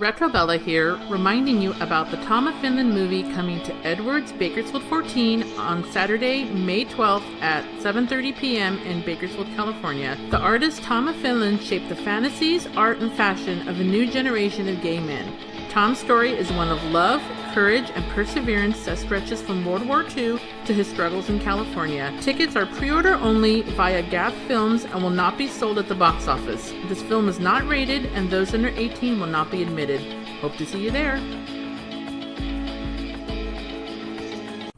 Retrobella here, reminding you about the Tom of Finland movie coming to Edwards, Bakersfield 14 on Saturday, May 12th at 7:30 p.m. in Bakersfield, California. The artist Tom of Finland shaped the fantasies, art, and fashion of a new generation of gay men. Tom's story is one of love, courage, and perseverance that stretches from World War II to his struggles in California. Tickets are pre-order only via Gaff Films and will not be sold at the box office. This film is not rated, and those under 18 will not be admitted. Hope to see you there.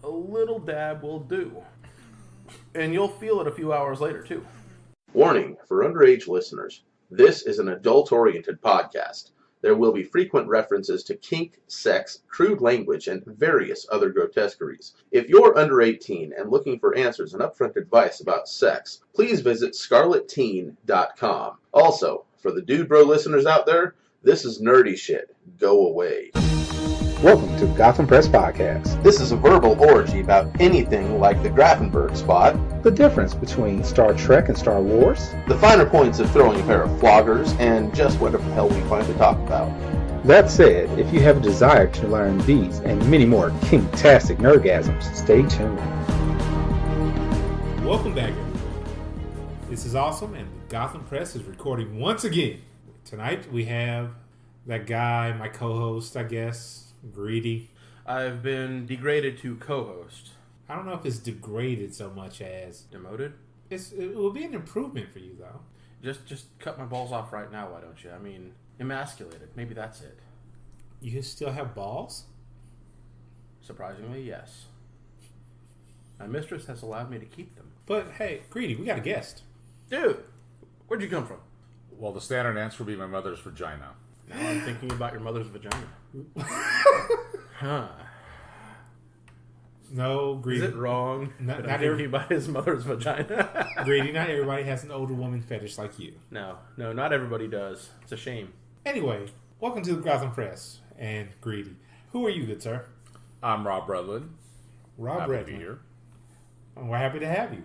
A little dab will do. And you'll feel it a few hours later, too. Warning for underage listeners. This is an adult-oriented podcast. There will be frequent references to kink, sex, crude language, and various other grotesqueries. If you're under 18 and looking for answers and upfront advice about sex, please visit scarletteen.com. Also, for the dude bro listeners out there, this is nerdy shit. Go away. Welcome to the Gotham Press Podcast. This is a verbal orgy about anything like the Grafenberg spot, The difference between Star Trek and Star Wars, the finer points of throwing a pair of floggers, and just whatever the hell we find to talk about. That said, if you have a desire to learn these and many more kinktastic nerdgasms, stay tuned. Welcome back, everyone. This is awesome, and Gotham Press is recording once again. Tonight we have that guy, my co-host, I guess, Greedy. I've been degraded to co-host. I don't know if it's degraded so much as Demoted? it will be an improvement for you, though. Just cut my balls off right now, why don't you? I mean, emasculated. Maybe that's it. You still have balls? Surprisingly, yes. My mistress has allowed me to keep them. But hey, Greedy, we got a guest. Dude, where'd you come from? Well, the standard answer would be my mother's vagina. Now I'm thinking about your mother's vagina. Huh. No, Greedy. Is it wrong that I'm thinking about his mother's vagina? Greedy, not everybody has an older woman fetish like you. No, not everybody does. It's a shame. Anyway, welcome to the Gotham Press and Greedy. Who are you, good sir? I'm Rob Redland. Rob Happy Redland. to be here. And we're happy to have you.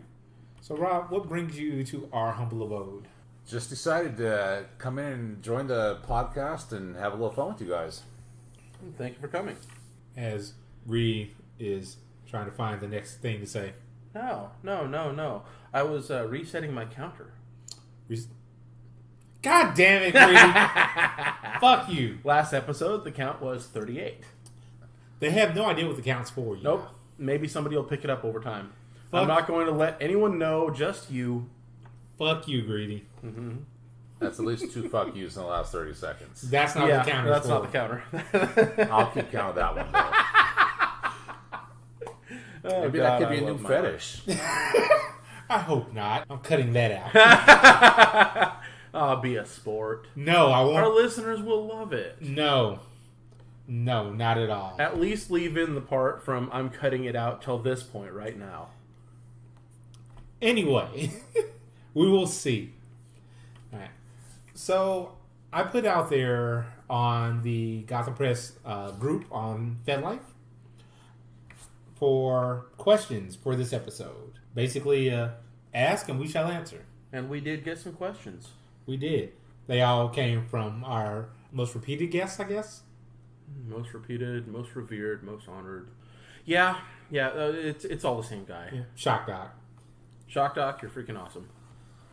So, Rob, what brings you to our humble abode? Just decided to come in and join the podcast and have a little fun with you guys. Thank you for coming. As Greedy is trying to find the next thing to say. No. I was resetting my counter. God damn it, Greedy. Fuck you. Last episode, the count was 38. They have no idea what the count's for. Nope. Maybe somebody will pick it up over time. Fuck. I'm not going to let anyone know, just you. Fuck you, Greedy. Mm-hmm. That's at least 2 fuck yous in the last 30 seconds. That's not the counter. That's not the counter. I'll keep count of that one, though. Maybe that could be a new fetish. I hope not. I'm cutting that out. I'll be a sport. No, I won't. Our listeners will love it. No, not at all. At least leave in the part from I'm cutting it out till this point right now. Anyway, we will see. All right. So I put out there on the Gotham Press group on FedLife for questions for this episode. Basically, ask and we shall answer. And we did get some questions. We did. They all came from our most repeated guests, I guess. Most repeated, most revered, most honored. Yeah. It's all the same guy. Yeah. Shock Doc. Shock Doc, you're freaking awesome.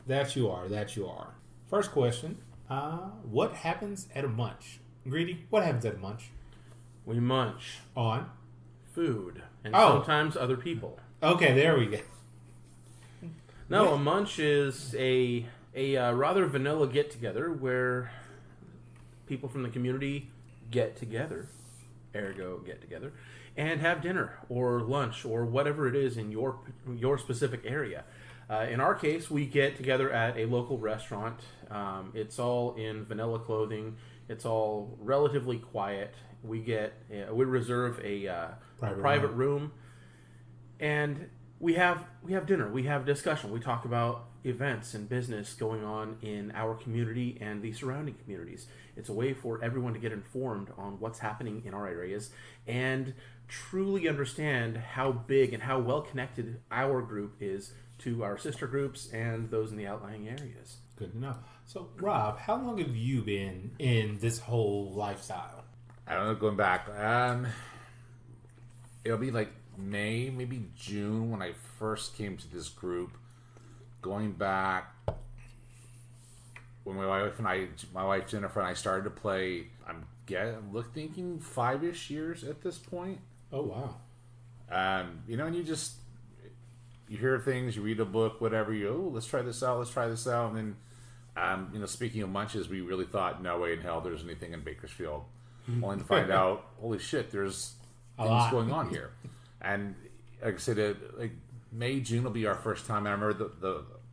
That you are. First question. What happens at a munch? Greedy, what happens at a munch? We munch On? food and Oh. sometimes other people. Okay, there we go. No, What? a munch is a rather vanilla get-together where people from the community get together, ergo get together, and have dinner or lunch or whatever it is in your specific area. In our case, we get together at a local restaurant. It's all in vanilla clothing. It's all relatively quiet. We reserve a private room, and we have dinner. We have discussion. We talk about events and business going on in our community and the surrounding communities. It's a way for everyone to get informed on what's happening in our areas and truly understand how big and how well connected our group is to our sister groups and those in the outlying areas. Good to know. So, Rob, how long have you been in this whole lifestyle? I don't know, going back. It'll be like May, maybe June when I first came to this group. Going back when my wife Jennifer and I started to play. I'm thinking 5-ish years at this point. Oh, wow. And you hear things, you read a book, whatever. Let's try this out. And then, speaking of Munches, we really thought, no way in hell there's anything in Bakersfield. Only to find out, holy shit, there's things going on here. And like I said, like May, June will be our first time. I remember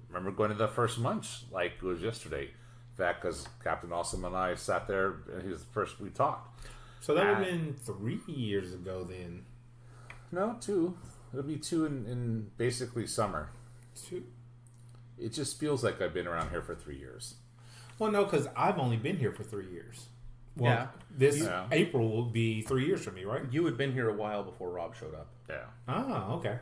remember going to the first Munch like it was yesterday. In fact, because Captain Awesome and I sat there, and he was the first we talked. So that would have been 3 years ago then. No, 2. It'll be 2 in basically summer. 2. It just feels like I've been around here for 3 years. Well, no, because I've only been here for 3 years. Well, Yeah. This April will be 3 years for me, right? You had been here a while before Rob showed up. Yeah. Ah, okay.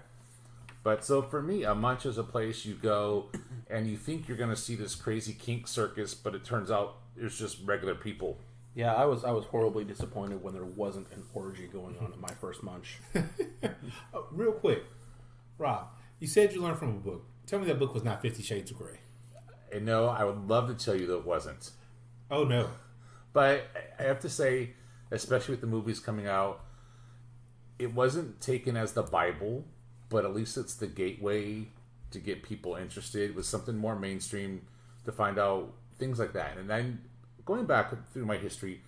But so for me, a Munch is a place you go and you think you're going to see this crazy kink circus, but it turns out it's just regular people. Yeah, I was horribly disappointed when there wasn't an orgy going on at my first Munch. Real quick, Rob, you said you learned from a book. Tell me that book was not 50 Shades of Grey. And no, I would love to tell you that it wasn't. Oh, no. But I have to say, especially with the movies coming out, it wasn't taken as the Bible, but at least it's the gateway to get people interested. It was something more mainstream to find out things like that. And then going back through my history,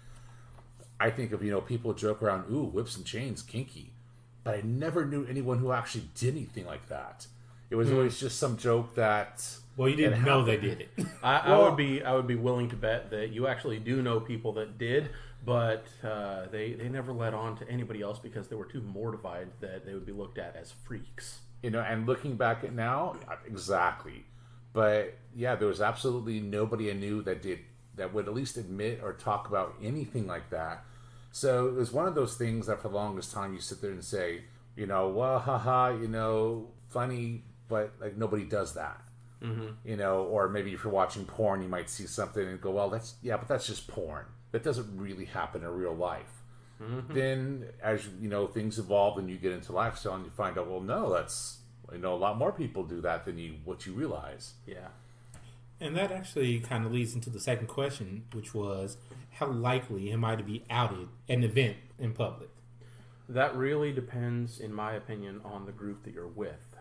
I think of, people joke around, ooh, whips and chains, kinky. But I never knew anyone who actually did anything like that. It was always just some joke that... Well, you didn't know they did it. I would be willing to bet that you actually do know people that did, but they never let on to anybody else because they were too mortified that they would be looked at as freaks. And looking back at now, exactly. But yeah, there was absolutely nobody I knew that would at least admit or talk about anything like that. So it was one of those things that for the longest time you sit there and say, well, haha, funny, but like nobody does that. Mm-hmm. Or maybe if you're watching porn, you might see something and go, well, but that's just porn. That doesn't really happen in real life. Mm-hmm. Then as things evolve and you get into lifestyle and you find out, well, no, that's, a lot more people do that than what you realize. Yeah. And that actually kind of leads into the second question, which was, how likely am I to be outed at an event in public? That really depends, in my opinion, on the group that you're with.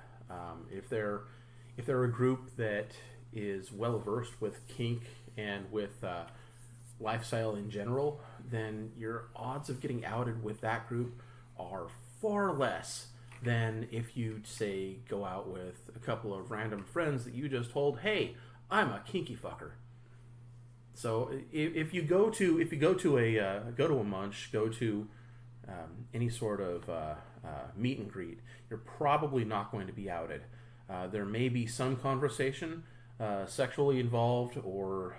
If they're a group that is well versed with kink and with lifestyle in general, then your odds of getting outed with that group are far less than if you, say, go out with a couple of random friends that you just told, hey, I'm a kinky fucker. So if you go to a Munch, go to any sort of meet and greet, you're probably not going to be outed. There may be some conversation, sexually involved or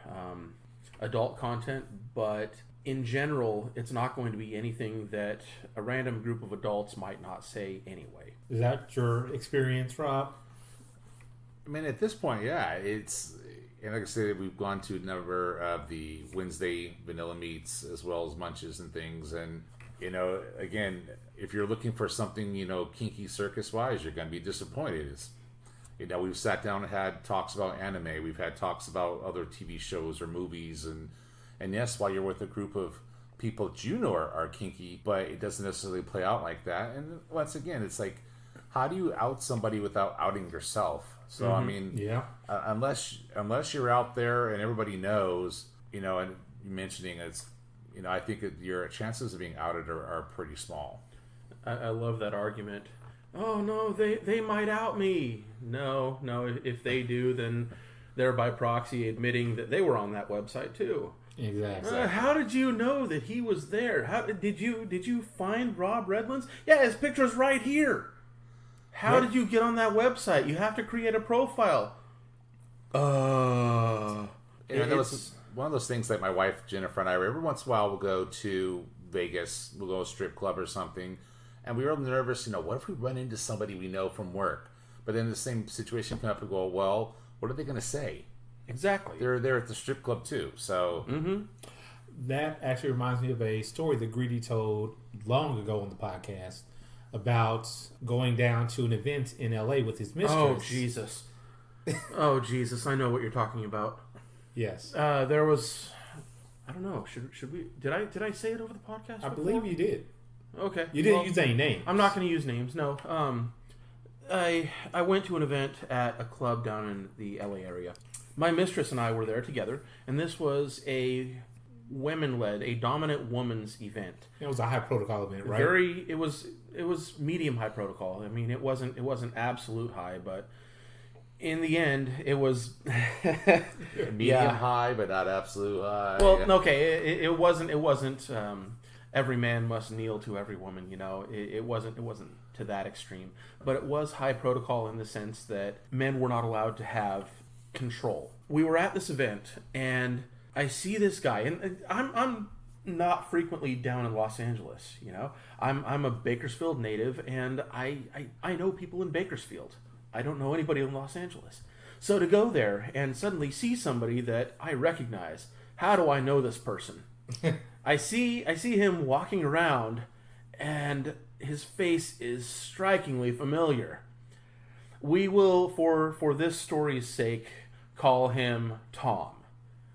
adult content, but in general, it's not going to be anything that a random group of adults might not say anyway. Is that your experience, Rob? I mean, at this point, yeah, and like I said, we've gone to a number of the Wednesday vanilla meets as well as Munches and things, and again, if you're looking for something, kinky circus-wise, you're going to be disappointed. We've sat down and had talks about anime. We've had talks about other TV shows or movies. And yes, while you're with a group of people that are kinky, but it doesn't necessarily play out like that. And once again, it's like, how do you out somebody without outing yourself? So, mm-hmm. I mean, yeah. Unless you're out there and everybody knows, and you mentioning it's, I think that your chances of being outed are pretty small. I love that argument. Oh, no, they might out me. No, if they do, then they're by proxy admitting that they were on that website too. Exactly. How did you know that he was there? How did you find Rob Redlands? Yeah, his picture's right here. How did you get on that website? You have to create a profile. That was one of those things that my wife Jennifer and I, every once in a while, we'll go to Vegas. We'll go to a strip club or something. And we were nervous, what if we run into somebody we know from work? But then the same situation come up and go, well, what are they going to say? Exactly. They're there at the strip club too. So That actually reminds me of a story that Greedy told long ago on the podcast about going down to an event in LA with his mistress. Oh, Jesus. Oh, Jesus. I know what you're talking about. Yes. There was... I don't know. Should we... Did I say it over the podcast I before? believe you did. Okay. You didn't Well, use any names. I'm not going to use names, no. I went to an event at a club down in the LA area. My mistress and I were there together, and this was a women-led, a dominant woman's event. It was a high protocol event, right? It was medium high protocol. I mean, it wasn't absolute high, but in the end, it was medium high, but not absolute high. Well, okay, it wasn't. Every man must kneel to every woman. You know, it wasn't to that extreme, but it was high protocol in the sense that men were not allowed to have control. We were at this event, and I see this guy, and I'm not frequently down in Los Angeles. You know, I'm a Bakersfield native, and I know people in Bakersfield. I don't know anybody in Los Angeles. So to go there and suddenly see somebody that I recognize, how do I know this person? I see him walking around, and his face is strikingly familiar. We will, for this story's sake, call him Tom.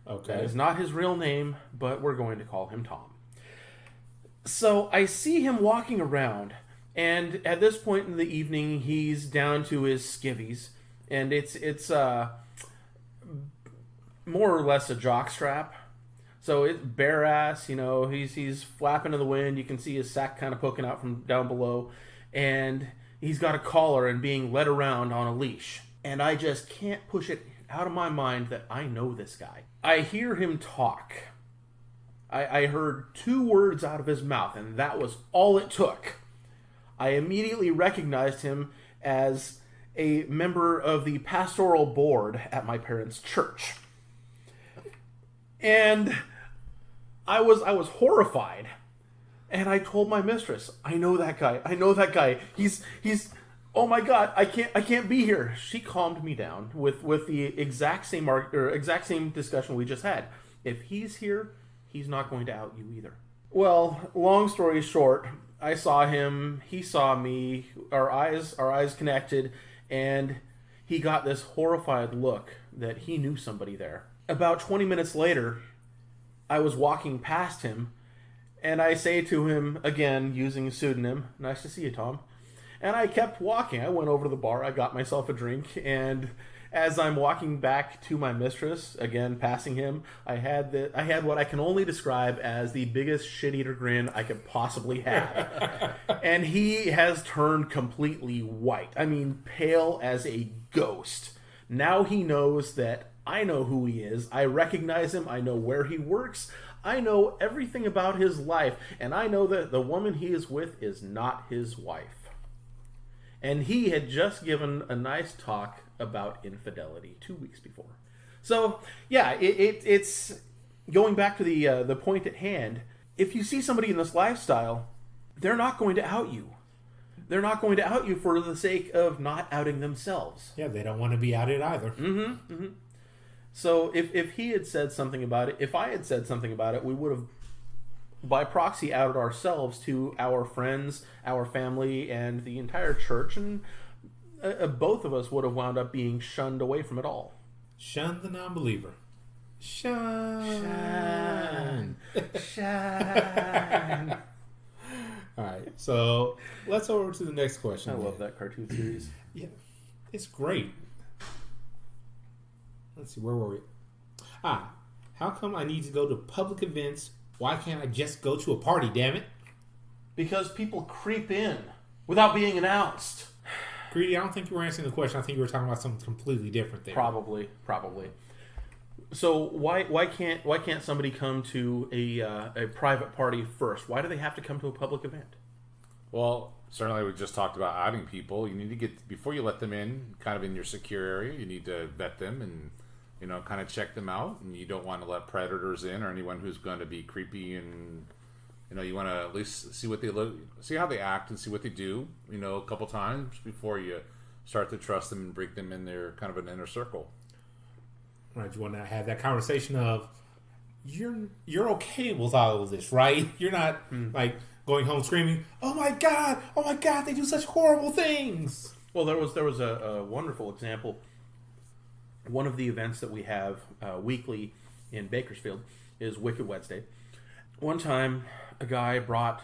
Okay. That is not his real name, but we're going to call him Tom. So I see him walking around, and at this point in the evening, he's down to his skivvies, and it's more or less a jockstrap. So it's bare ass, you know, he's flapping in the wind. You can see his sack kind of poking out from down below. And he's got a collar and being led around on a leash. And I just can't push it out of my mind that I know this guy. I hear him talk. I heard 2 words out of his mouth, and that was all it took. I immediately recognized him as a member of the pastoral board at my parents' church. And I was horrified, and I told my mistress, "I know that guy. He's oh my God, I can't be here." She calmed me down with the exact same discussion we just had. If he's here, he's not going to out you either. Well, long story short, I saw him, he saw me, our eyes connected, and he got this horrified look that he knew somebody there. About 20 minutes later, I was walking past him, and I say to him, again, using a pseudonym, "Nice to see you, Tom." And I kept walking. I went over to the bar, I got myself a drink, and as I'm walking back to my mistress, again, passing him, I had what I can only describe as the biggest shit-eater grin I could possibly have. And he has turned completely white. I mean, pale as a ghost. Now he knows that I know who he is. I recognize him. I know where he works. I know everything about his life. And I know that the woman he is with is not his wife. And he had just given a nice talk about infidelity 2 weeks before. So, yeah, it's going back to the point at hand. If you see somebody in this lifestyle, they're not going to out you. They're not going to out you for the sake of not outing themselves. Yeah, they don't want to be outed either. So if he had said something about it, if I had said something about it, we would have, by proxy, outed ourselves to our friends, our family, and the entire church, and both of us would have wound up being shunned away from it all. Shun the non-believer. Shun. Shine. All right, so let's over to the next question. I love that cartoon series. Yeah, it's great. Let's see, where were we? How come I need to go to public events? Why can't I just go to a party, damn it? Because people creep in without being announced. Greedy, I don't think you were answering the question. I think you were talking about something completely different there. Probably. So why can't somebody come to a private party first? Why do they have to come to a public event? Well, certainly we just talked about outing people. You need to get, before you let them in, kind of in your secure area, you need to vet them and, you know, kind of check them out. And you don't want to let predators in or anyone who's going to be creepy, and, you know, you want to at least see what they look, see how they act and see what they do, you know, a couple times before you start to trust them and bring them in their kind of an inner circle. Right, you want to have that conversation of you're okay with all of this, right? You're not like going home screaming, oh my god, they do such horrible things. Well, there was a wonderful example. One of the events that we have weekly in Bakersfield is Wicked Wednesday. One time, a guy brought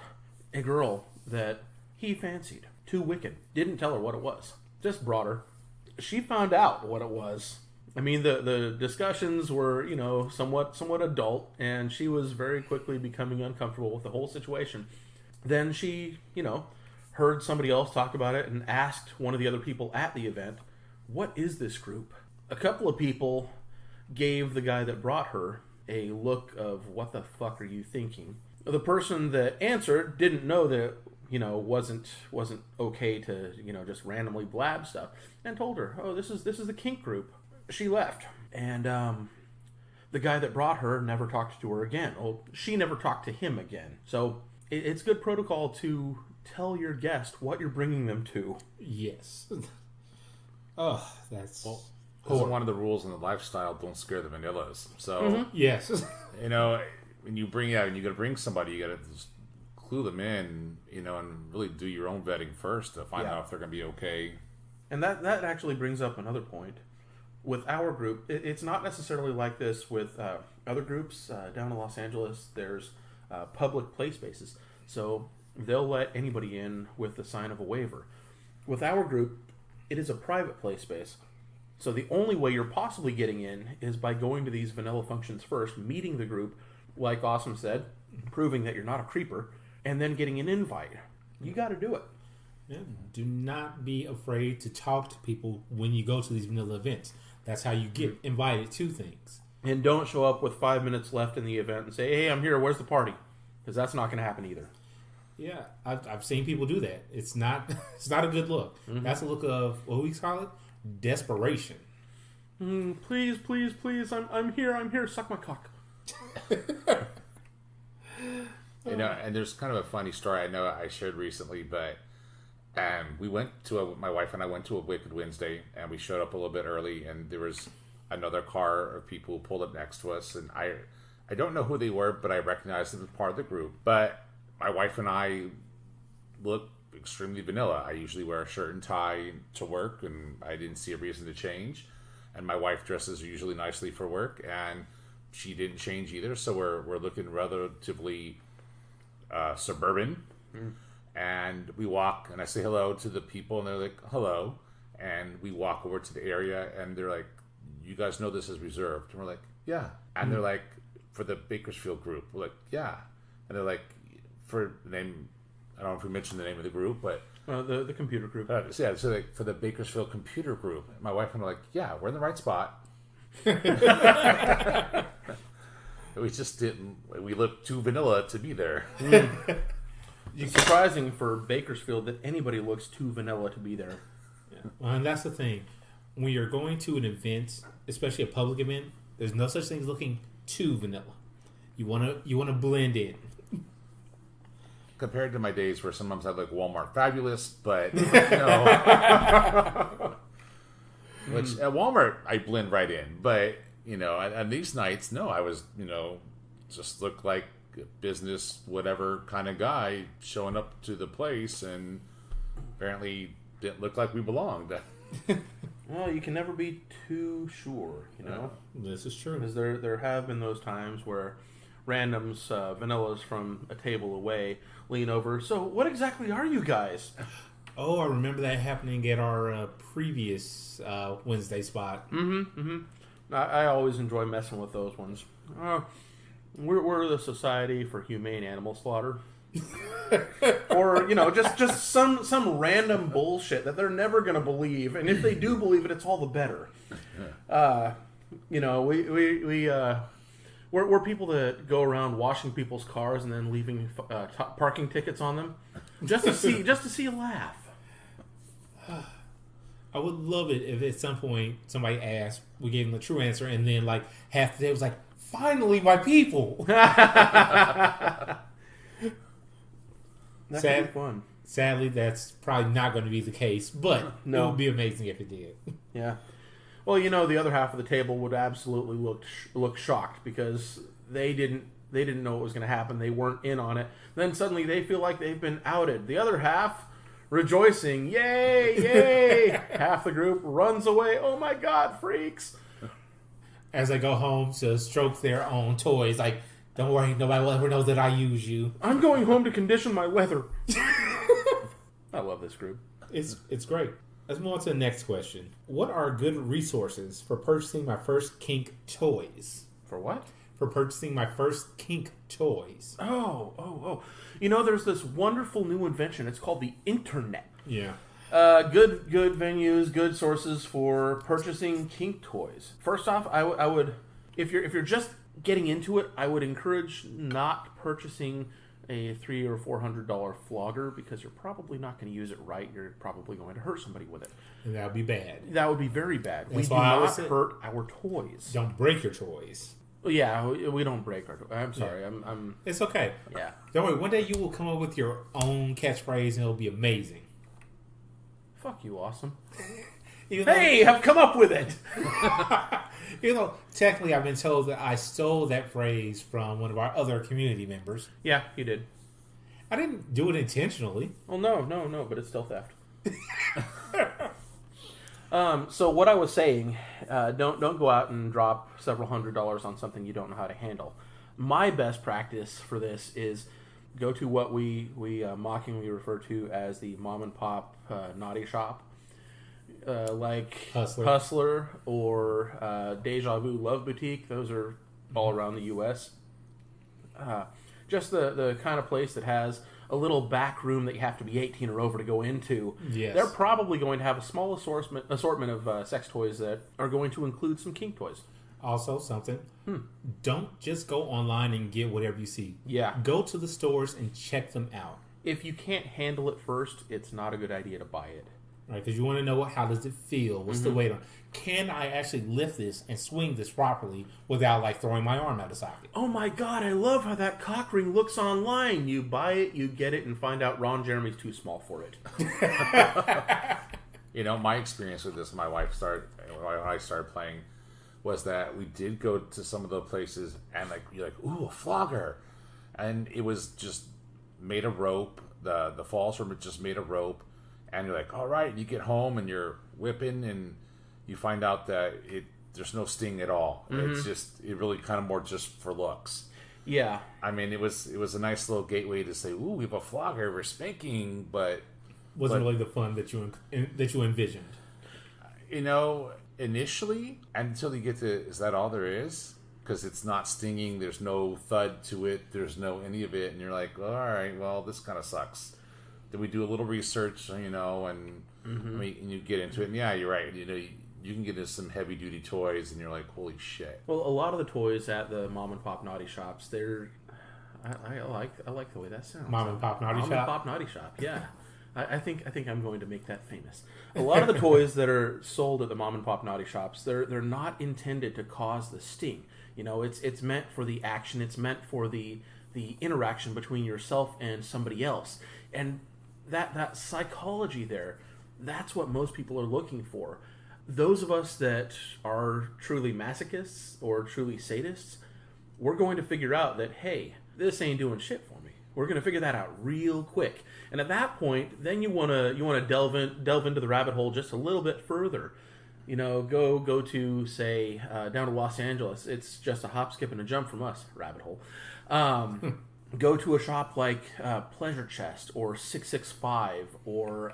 a girl that he fancied to Wicked. Didn't tell her what it was. Just brought her. She found out what it was. I mean, the discussions were, somewhat adult, and she was very quickly becoming uncomfortable with the whole situation. Then she, heard somebody else talk about it and asked one of the other people at the event, what is this group? A couple of people gave the guy that brought her a look of, what the fuck are you thinking? The person that answered didn't know that, wasn't okay to, just randomly blab stuff, and told her, oh, this is the kink group. She left, and the guy that brought her never talked to her again. Well, she never talked to him again. So it's good protocol to tell your guest what you're bringing them to. Yes. Oh, that's... Well, one of the rules in the lifestyle, don't scare the vanillas. So, yes. When you bring out, and you got to bring somebody, you got to clue them in, and really do your own vetting first to find out if they're going to be okay. And that actually brings up another point. With our group, it's not necessarily like this with other groups down in Los Angeles. There's public play spaces, so they'll let anybody in with the sign of a waiver. With our group, it is a private play space, so the only way you're possibly getting in is by going to these vanilla functions first, meeting the group, like Awesome said, proving that you're not a creeper, and then getting an invite. You got to do it. Yeah. Do not be afraid to talk to people when you go to these vanilla events. That's how you get invited to things. And don't show up with 5 minutes left in the event and say, hey, I'm here, where's the party? Because that's not going to happen either. Yeah, I've seen people do that. It's not a good look. Mm-hmm. That's a look of, what do we call it? Desperation. Please, I'm here, suck my cock. And there's kind of a funny story I know I shared recently, but we went to my wife and I went to a Wicked Wednesday, and we showed up a little bit early, and there was another car of people who pulled up next to us, and I don't know who they were, but I recognized them as part of the group. But my wife and I look extremely vanilla. I usually wear a shirt and tie to work, and I didn't see a reason to change. And my wife dresses usually nicely for work, and she didn't change either. So we're looking relatively suburban. And we walk, and I say hello to the people, and they're like, hello. And we walk over to the area, and they're like, you guys know this is reserved? And we're like, yeah. And they're like, for the Bakersfield group? We're like, yeah. And they're like, for the name, I don't know if we mentioned the name of the group, but... the computer group. So like, for the Bakersfield computer group. My wife and I are like, yeah, we're in the right spot. We just didn't... We looked too vanilla to be there. It's surprising for Bakersfield that anybody looks too vanilla to be there. Yeah. Well, and that's the thing. When you're going to an event, especially a public event, there's no such thing as looking too vanilla. You wanna blend in. Compared to my days where sometimes I look Walmart fabulous, but which at Walmart I blend right in. But on these nights, no, I was just looked like a business whatever kind of guy showing up to the place, and apparently didn't look like we belonged. Well, you can never be too sure, This is true. Because there have been those times where randoms, vanillas from a table away, lean over. So, what exactly are you guys? Oh, I remember that happening at our previous Wednesday spot. I always enjoy messing with those ones. We're the Society for Humane Animal Slaughter. Or, just some random bullshit that they're never going to believe. And if they do believe it, it's all the better. We're people that go around washing people's cars and then leaving parking tickets on them just to see a laugh. I would love it if at some point somebody asked, we gave them the true answer, and then like half the day was like, finally, my people. That could be fun. Sadly, that's probably not going to be the case, but No. it would be amazing if it did. Yeah. Well, the other half of the table would absolutely look shocked because they didn't know what was going to happen. They weren't in on it. Then suddenly they feel like they've been outed. The other half rejoicing, yay, yay! Half the group runs away. Oh my God, freaks! As they go home to stroke their own toys, like, don't worry, nobody will ever know that I use you. I'm going home to condition my leather. I love this group. It's great. Let's move on to the next question. What are good resources for purchasing my first kink toys? For what? For purchasing my first kink toys. Oh. There's this wonderful new invention. It's called the internet. Yeah. Good venues, good sources for purchasing kink toys. First off, I would, if you're just getting into it, I would encourage not purchasing a $300 or $400 flogger because you're probably not going to use it right. You're probably going to hurt somebody with it. And that would be bad. That would be very bad. That's We do why I not would hurt our toys. Don't break your toys. Yeah, we don't break our toys. I'm sorry. Yeah. I'm. It's okay. Yeah. Don't worry. One day you will come up with your own catchphrase and it'll be amazing. Fuck you, awesome. Hey, I've come up with it. Technically I've been told that I stole that phrase from one of our other community members. Yeah, you did. I didn't do it intentionally. Well, no, but it's still theft. So what I was saying, don't go out and drop several $100s on something you don't know how to handle. My best practice for this is go to what we mockingly refer to as the mom and pop naughty shop, like Hustler or Deja Vu Love Boutique. Those are all around the U.S. Just the kind of place that has a little back room that you have to be 18 or over to go into. Yes. They're probably going to have a small assortment of sex toys that are going to include some kink toys. Also, something. Don't just go online and get whatever you see. Yeah. Go to the stores and check them out. If you can't handle it first, it's not a good idea to buy it. Right? Because you want to know how does it feel? What's the weight on? Can I actually lift this and swing this properly without like throwing my arm out of socket? Oh my God, I love how that cock ring looks online. You buy it, you get it, and find out Ron Jeremy's too small for it. My experience with this, when I started playing, was that we did go to some of the places and you're like, ooh, a flogger. And it was just made of rope. The falls were just made of rope. And you're like, all right, and you get home and you're whipping and you find out that there's no sting at all. It's it really kind of more just for looks. Yeah. I mean, it was a nice little gateway to say, ooh, we have a flogger, we're spanking, but Wasn't really the fun that you envisioned. Initially, until you get to, is that all there is? Because it's not stinging, there's no thud to it, there's no any of it, and you're like, all right, well, this kind of sucks. Then we do a little research, and and you get into it, and yeah, you're right. You can get into some heavy duty toys, and you're like, holy shit. Well, a lot of the toys at the mom and pop naughty shops, I like the way that sounds. Mom and pop naughty shop. Mom and pop naughty shop, yeah. I think I'm going to make that famous. A lot of the toys that are sold at the mom and pop naughty shops, they're not intended to cause the sting. It's meant for the action. It's meant for the interaction between yourself and somebody else, and that psychology there. That's what most people are looking for. Those of us that are truly masochists or truly sadists, we're going to figure out that, hey, this ain't doing shit for me. We're going to figure that out real quick. And at that point, then you want to delve into the rabbit hole just a little bit further. Go to, say, down to Los Angeles. It's just a hop, skip, and a jump from us, rabbit hole. Go to a shop like Pleasure Chest or 665 or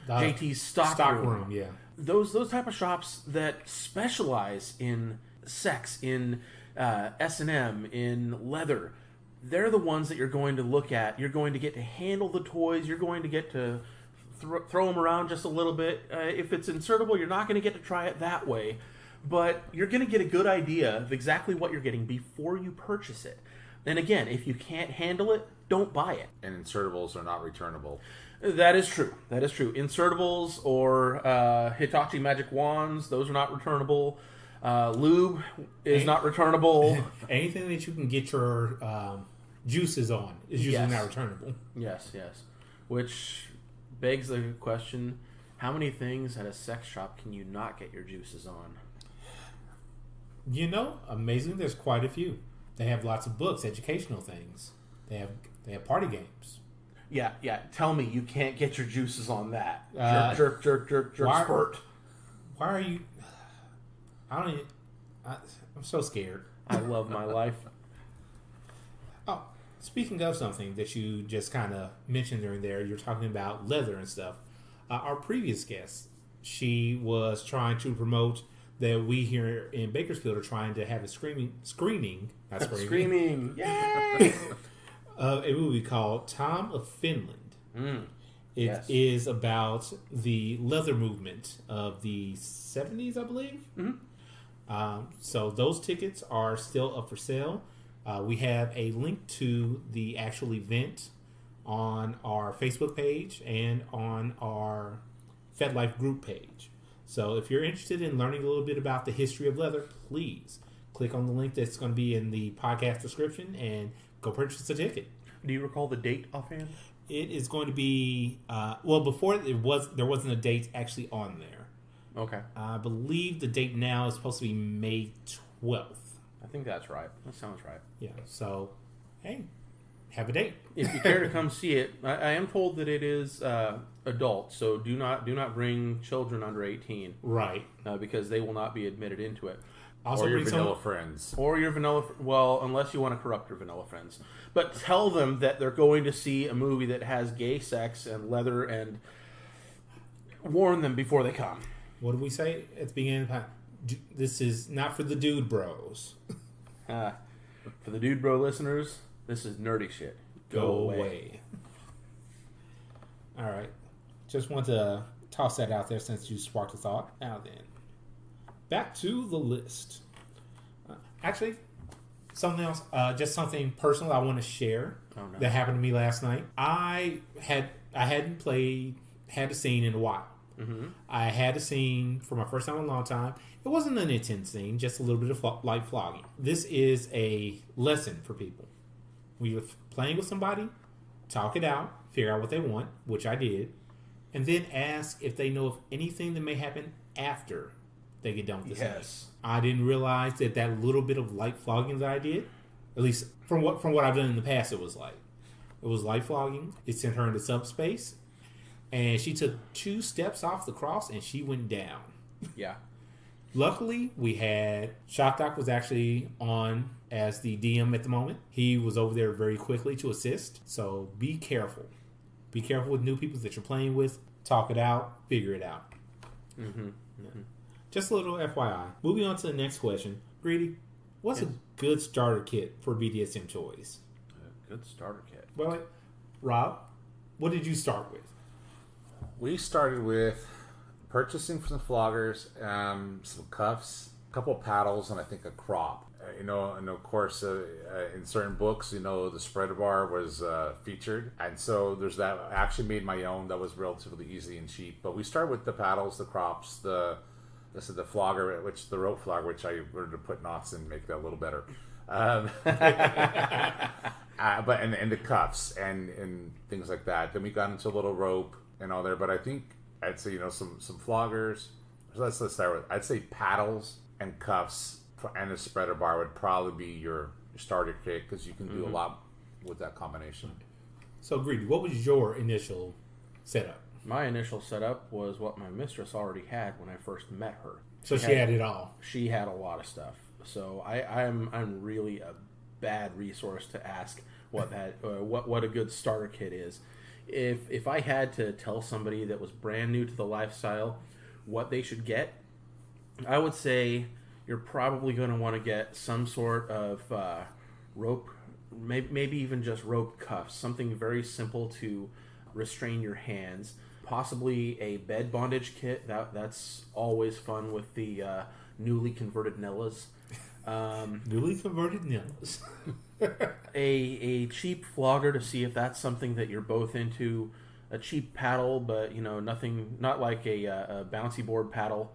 JT's Stock Room. Yeah. Those type of shops that specialize in sex, in S&M, in leather. They're the ones that you're going to look at. You're going to get to handle the toys. You're going to get to throw them around just a little bit. If it's insertable, you're not going to get to try it that way. But you're going to get a good idea of exactly what you're getting before you purchase it. And again, if you can't handle it, don't buy it. And insertables are not returnable. That is true. Insertables or Hitachi Magic Wands, those are not returnable. Lube is not returnable. Anything that you can get your juices on is usually not returnable. Yes. Which begs the question, How many things at a sex shop can you not get your juices on? You know, amazingly, there's quite a few. They have lots of books, educational things. They have party games. Yeah. Tell me you can't get your juices on that. Jerk, why- spurt. Why are you? I'm so scared. I love my life. Oh, speaking of something that you just kind of mentioned during there, you're talking about leather and stuff. Our previous guest, she was trying to promote that we here in Bakersfield are trying to have a screening, Yay! of a movie called Tom of Finland. It is Yes. about the leather movement of the 70s, I believe. So those tickets are still up for sale. We have a link to the actual event on our Facebook page and on our FedLife group page. So if you're interested in learning a little bit about the history of leather, please click on the link that's going to be in the podcast description and go purchase a ticket. Do you recall the date offhand? It is going to be before there wasn't a date actually on there. Okay. I believe the date now is supposed to be May 12th. I think that's right. That sounds right. Yeah. So, hey, have a date. If you care to come see it, I am told that it is adult, so do not bring children under 18, Right. because they will not be admitted into it. Also, or your bring vanilla some. friends. Or your vanilla, well, unless you want to corrupt your vanilla friends. But tell them that they're going to see a movie that has gay sex and leather, and warn them before they come. What did we say at the beginning? This is not for the dude bros. For the Dude Bro listeners, this is nerdy shit. Go away. All right. Just want to toss that out there since you sparked a thought. Now then, back to the list. Actually, something else. Just something personal I want to share that happened to me last night. I hadn't had a scene in a while. I had a scene for my first time in a long time. It wasn't an intense scene, just a little bit of light flogging. This is a lesson for people. When you're playing with somebody, talk it out, figure out what they want, which I did, and then ask if they know of anything that may happen after they get done with the Yes. scene. I didn't realize that little bit of light flogging that I did, at least from what I've done in the past, it was light flogging. It sent her into subspace. And she took 2 steps off the cross and she went down. Yeah. Luckily, we had Shock Doc was actually on as the DM at the moment. He was over there very quickly to assist. So be careful. Be careful with new people that you're playing with. Talk it out. Figure it out. Yeah. Just a little FYI. Moving on to the next question. Greedy, what's a good starter kit for BDSM toys? Good starter kit. Well, Rob, what did you start with? We started with purchasing some floggers, some cuffs, a couple of paddles, and I think a crop. And of course, in certain books, the spreader bar was featured. And so there's that. I actually made my own. That was relatively easy and cheap. But we started with the paddles, the crops, the flogger, the rope flogger, which I wanted to put knots in, make that a little better. But the cuffs and things like that. Then we got into a little rope and all there. But I think I'd say some floggers. So let's start with. I'd say paddles and cuffs and a spreader bar would probably be your starter kit because you can do a lot with that combination. So, Greedy, what was your initial setup? My initial setup was what my mistress already had when I first met her. So she had it all. She had a lot of stuff. So I'm really a bad resource to ask what a good starter kit is. If I had to tell somebody that was brand new to the lifestyle what they should get, I would say you're probably going to want to get some sort of rope, maybe even just rope cuffs, something very simple to restrain your hands. Possibly a bed bondage kit. That's always fun with the newly converted Nellas. Newly converted Nillas. A cheap flogger to see if that's something that you're both into. A cheap paddle, but nothing, not like a bouncy board paddle.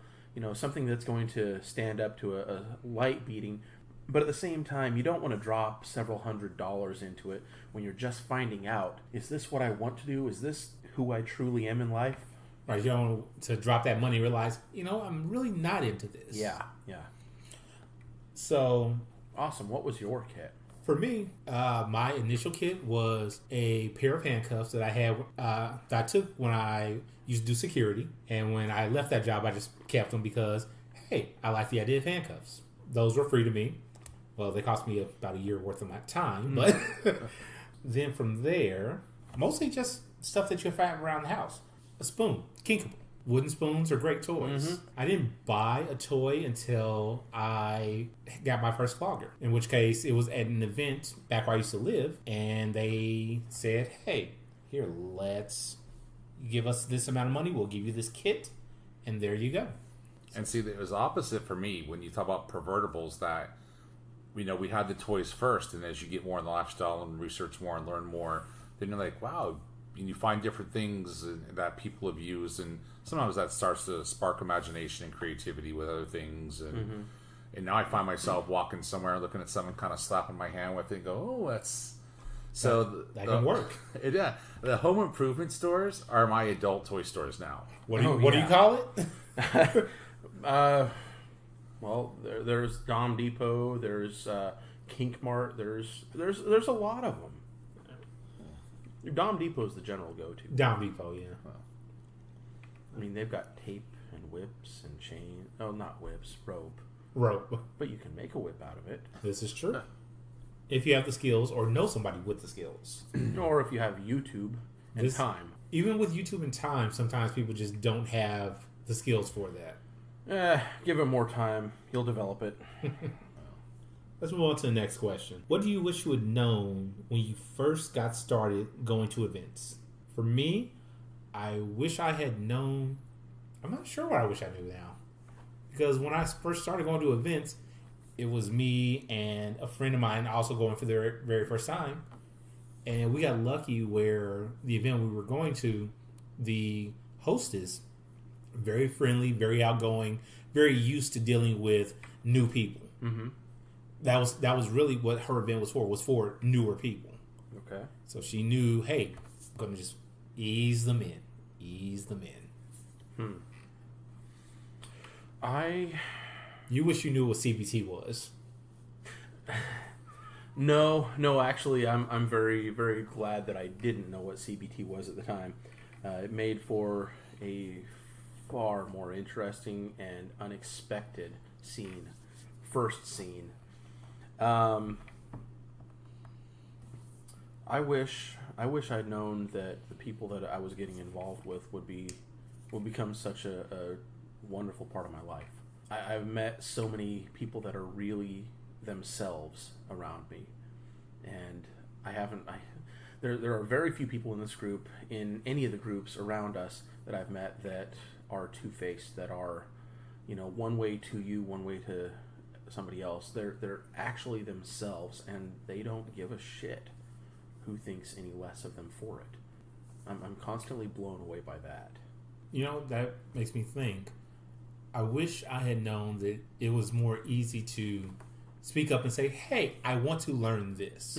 Something that's going to stand up to a light beating. But at the same time, you don't want to drop several $100s into it when you're just finding out, is this what I want to do? Is this who I truly am in life? Right, you don't want to drop that money and realize, I'm really not into this. Yeah. So, Awesome. What was your kit? for me, my initial kit was a pair of handcuffs that I had that I took when I used to do security, and when I left that job, I just kept them because, hey, I like the idea of handcuffs. Those were free to me. Well, they cost me about a year worth of my time, but then from there, mostly just stuff that you find around the house. A spoon, kinkable. Wooden spoons are great toys. I didn't buy a toy until I got my first flogger, in which case it was at an event back where I used to live, and they said, hey, here, let's give us this amount of money, we'll give you this kit, and there you go. And see, it was opposite for me when you talk about pervertibles. That we had the toys first, and as you get more in the lifestyle and research more and learn more, then you're like, wow, and you find different things that people have used, and sometimes that starts to spark imagination and creativity with other things. And now I find myself walking somewhere, looking at someone, kind of slapping my hand with it, and go, oh, that's so that can work. Yeah, the home improvement stores are my adult toy stores now. What do you call it? Well, there's Dom Depot. There's Kink Mart. There's a lot of them. Dom Depot is the general go-to. Dom Depot, yeah. I mean, they've got tape and whips and chain. Oh, not whips, rope. Rope. But you can make a whip out of it. This is true. If you have the skills or know somebody with the skills. Or if you have YouTube and time. Even with YouTube and time, sometimes people just don't have the skills for that. Give it more time. You'll develop it. Let's move on to the next question. What do you wish you had known when you first got started going to events? For me, I wish I had known... I'm not sure what I wish I knew now. Because when I first started going to events, it was me and a friend of mine also going for their very first time. And we got lucky where the event we were going to, the hostess, very friendly, very outgoing, very used to dealing with new people. Mm-hmm. That was really what her event was for newer people. Okay. So she knew, hey, I'm going to just ease them in. You wish you knew what CBT was. No, actually, I'm very, very glad that I didn't know what CBT was at the time. It made for a far more interesting and unexpected first scene. I wish I'd known that the people that I was getting involved with would become such a wonderful part of my life. I've met so many people that are really themselves around me, and there are very few people in this group, in any of the groups around us that I've met, that are two-faced, that are, one way to you, one way to somebody else. They're actually themselves, and they don't give a shit who thinks any less of them for it. I'm constantly blown away by that. That makes me think. I wish I had known that it was more easy to speak up and say, hey, I want to learn this.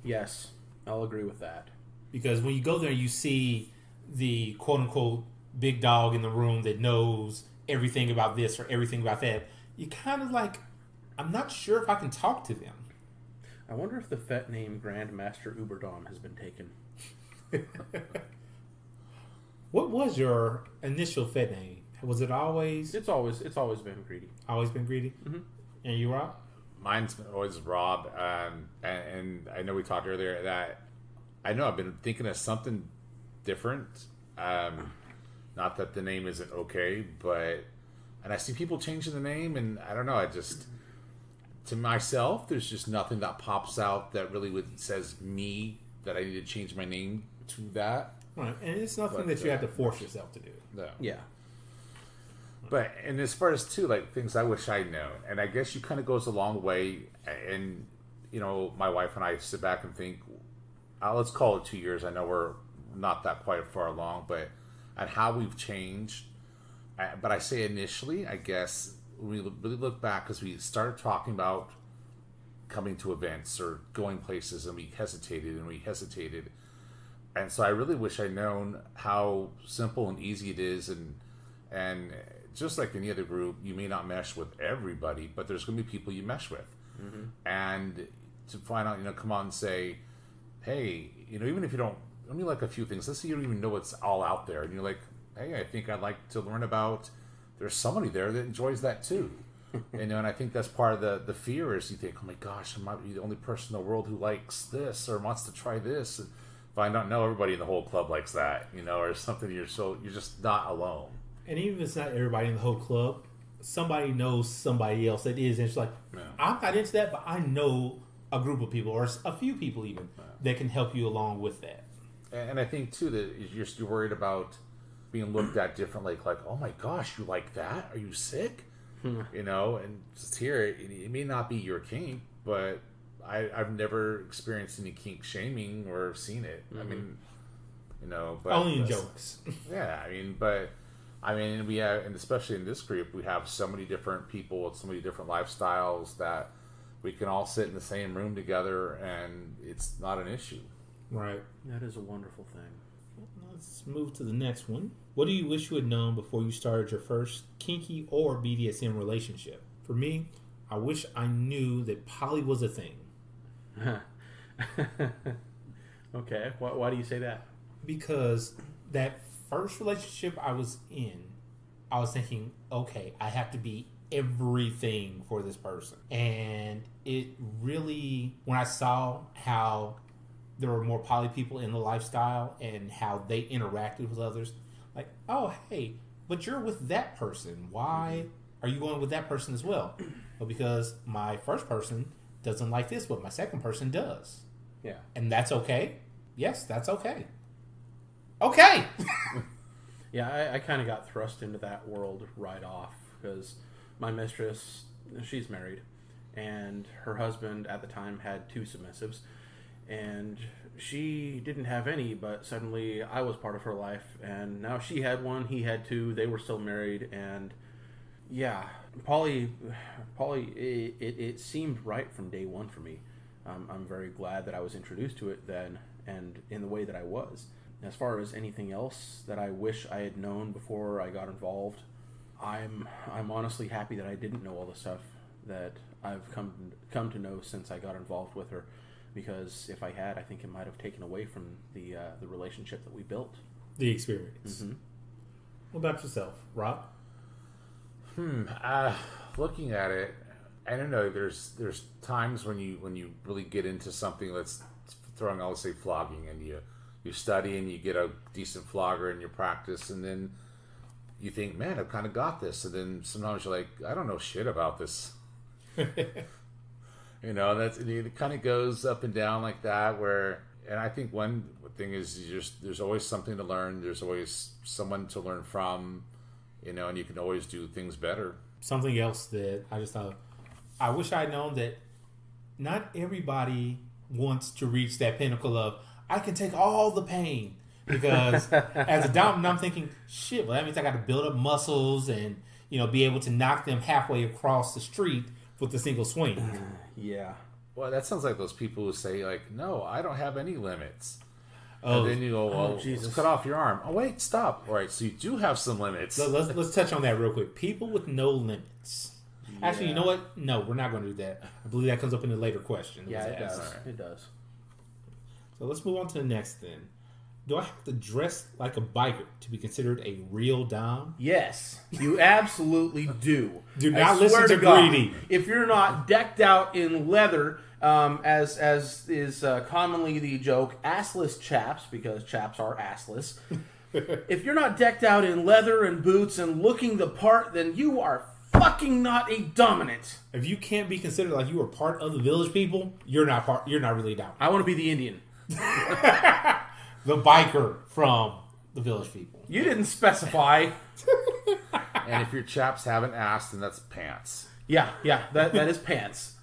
Yes, I'll agree with that. Because when you go there, you see the quote-unquote big dog in the room that knows everything about this or everything about that. You kind of like, I'm not sure if I can talk to them. I wonder if the FET name Grandmaster Uberdom has been taken. What was your initial FET name? Was it always... It's always been Greedy. Always been Greedy? Mm-hmm. And you, Rob? Mine's always Rob, and I know we talked earlier that I know I've been thinking of something different. Not that the name isn't okay, and I see people changing the name, and I don't know. I just, to myself, there's just nothing that pops out that really says me that I need to change my name to that. Right, and it's nothing that you have to force yourself to do. No. Yeah. But, and as far as, too, like, things I wish I'd known, and I guess you kind of goes a long way, and, my wife and I sit back and think, let's call it 2 years. I know we're not that quite far along, but at how we've changed. But I say initially, I guess, when we really look back, because we started talking about coming to events or going places, and we hesitated. And so I really wish I'd known how simple and easy it is, and just like any other group, you may not mesh with everybody, but there's going to be people you mesh with. And to find out, come on and say, hey, even if you don't, only like a few things, let's say you don't even know what's all out there, and you're like, hey, I think I'd like to learn about, there's somebody there that enjoys that too. And I think that's part of the fear is you think, oh my gosh, I might be the only person in the world who likes this or wants to try this. And find out, no, everybody in the whole club likes that, or something. You're just not alone. And even if it's not everybody in the whole club, somebody knows somebody else that is. And it's like, I'm not into that, but I know a group of people or a few people even that can help you along with that. And I think too that you're worried about being looked at differently. Like, oh my gosh, you like that? Are you sick? And just here, it may not be your kink, but I've never experienced any kink shaming or seen it. I mean, but only in jokes. Yeah, we have, and especially in this group, we have so many different people with so many different lifestyles that we can all sit in the same room together, and it's not an issue. Right. That is a wonderful thing. Let's move to the next one. What do you wish you had known before you started your first kinky or BDSM relationship? For me, I wish I knew that poly was a thing. Okay. Why do you say that? Because that first relationship I was in, I was thinking, okay, I have to be everything for this person. And it really, when I saw how there were more poly people in the lifestyle and how they interacted with others, like, oh, hey, but you're with that person. Why are you going with that person as well? Well, because my first person doesn't like this, but my second person does. Yeah. And that's okay? Yes, that's okay. Okay! Yeah, I kind of got thrust into that world right off because my mistress, she's married, and her husband at the time had 2 submissives, and she didn't have any, but suddenly I was part of her life, and now she had 1, he had 2, they were still married, and yeah, poly, it seemed right from day one for me. I'm very glad that I was introduced to it then, and in the way that I was. As far as anything else that I wish I had known before I got involved, I'm honestly happy that I didn't know all the stuff that I've come to know since I got involved with her, because if I had, I think it might have taken away from the relationship that we built. The experience. Mm-hmm. What about yourself, Rob? Looking at it, I don't know. There's times when you really get into something. Let's throwing, I'll say flogging, and you study and you get a decent flogger in your practice, and then you think, man, I've kind of got this, and then sometimes you're like, I don't know shit about this. It kind of goes up and down like that. And I think one thing is there's always something to learn. There's always someone to learn from, and you can always do things better. Something else that I just thought, I wish I had known that not everybody wants to reach that pinnacle of, I can take all the pain. Because as a dominant, I'm thinking, shit, well, that means I got to build up muscles and, be able to knock them halfway across the street with a single swing. Yeah. Well, that sounds like those people who say, like, no, I don't have any limits. Oh, and then you go, well, Jesus. let's cut off your arm. Oh, wait, stop. All right, so you do have some limits. Let's touch on that real quick. People with no limits. Yeah. Actually, you know what? No, we're not going to do that. I believe that comes up in a later question. Yeah, it does. Right. It does. So let's move on to the next then. Do I have to dress like a biker to be considered a real dom? Yes, you absolutely do. Do not listen to Greedy. If you're not decked out in leather, as is commonly the joke, assless chaps, because chaps are assless. If you're not decked out in leather and boots and looking the part, then you are fucking not a dominant. If you can't be considered like you are part of the village people, you're not really a dominant. I want to be the Indian. The biker from the village people. You didn't specify. And if your chaps haven't asked, then that's pants. Yeah, that is pants.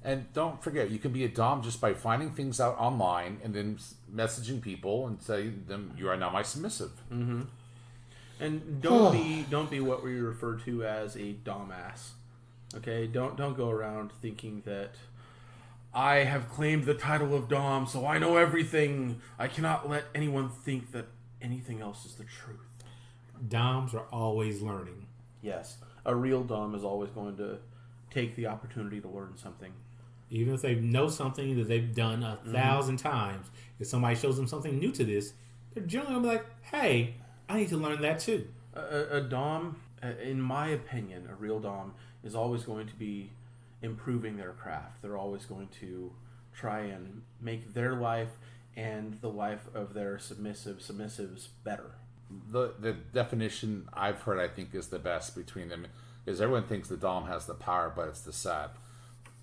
And don't forget, you can be a dom just by finding things out online and then messaging people and say them, you are now my submissive. Mm-hmm. And don't be what we refer to as a dom ass. Okay, don't go around thinking that I have claimed the title of Dom, so I know everything. I cannot let anyone think that anything else is the truth. Doms are always learning. Yes, a real Dom is always going to take the opportunity to learn something. Even if they know something that they've done 1,000 times, if somebody shows them something new to this, they're generally going to be like, hey, I need to learn that too. A Dom, in my opinion, a real Dom is always going to be improving their craft. They're always going to try and make their life and the life of their submissives better. The definition I've heard, I think, is the best between them is everyone thinks the Dom has the power, but it's the sub.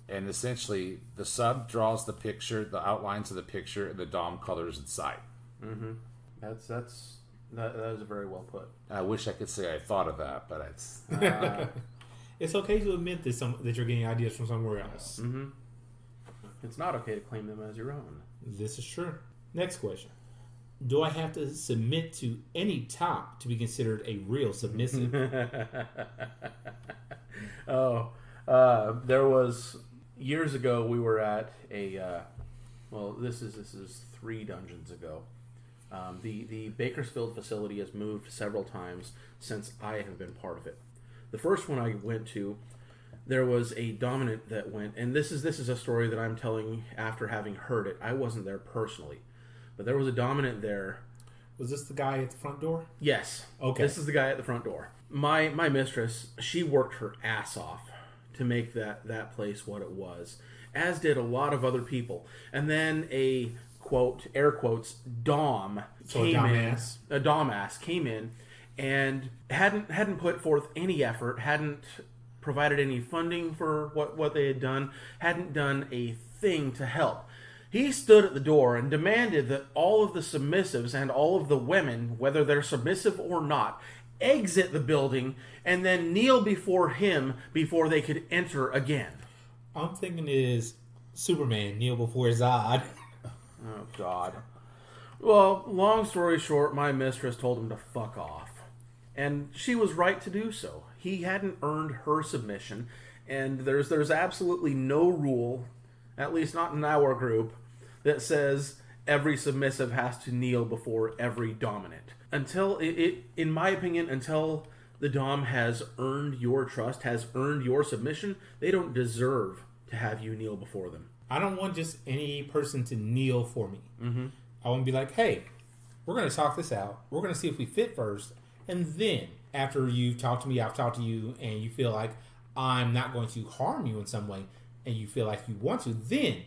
And essentially, the sub draws the picture, the outlines of the picture, and the Dom colors inside. Mm-hmm. That is very well put. I wish I could say I thought of that, but it's... It's okay to admit that you're getting ideas from somewhere else. Mm-hmm. It's not okay to claim them as your own. This is true. Next question. Do I have to submit to any top to be considered a real submissive? There was... Years ago, we were at a... this is 3 dungeons ago. The Bakersfield facility has moved several times since I have been part of it. The first one I went to, there was a dominant that went, and this is a story that I'm telling after having heard it. I wasn't there personally, but there was a dominant there. Was this the guy at the front door? Yes. Okay. This is the guy at the front door. My mistress, she worked her ass off to make that place what it was, as did a lot of other people. And then a quote, air quotes, Dom came in. A Dom-ass came in and hadn't put forth any effort, hadn't provided any funding for what they had done, hadn't done a thing to help. He stood at the door and demanded that all of the submissives and all of the women, whether they're submissive or not, exit the building and then kneel before him before they could enter again. I'm thinking is Superman kneel before Zod. Oh, God. Well, long story short, my mistress told him to fuck off. And she was right to do so. He hadn't earned her submission, and there's absolutely no rule, at least not in our group, that says every submissive has to kneel before every dominant. Until in my opinion, until the Dom has earned your trust, has earned your submission, they don't deserve to have you kneel before them. I don't want just any person to kneel for me. Mm-hmm. I want to be like, hey, we're going to talk this out. We're going to see if we fit first. And then, after you've talked to me, I've talked to you, and you feel like I'm not going to harm you in some way, and you feel like you want to, then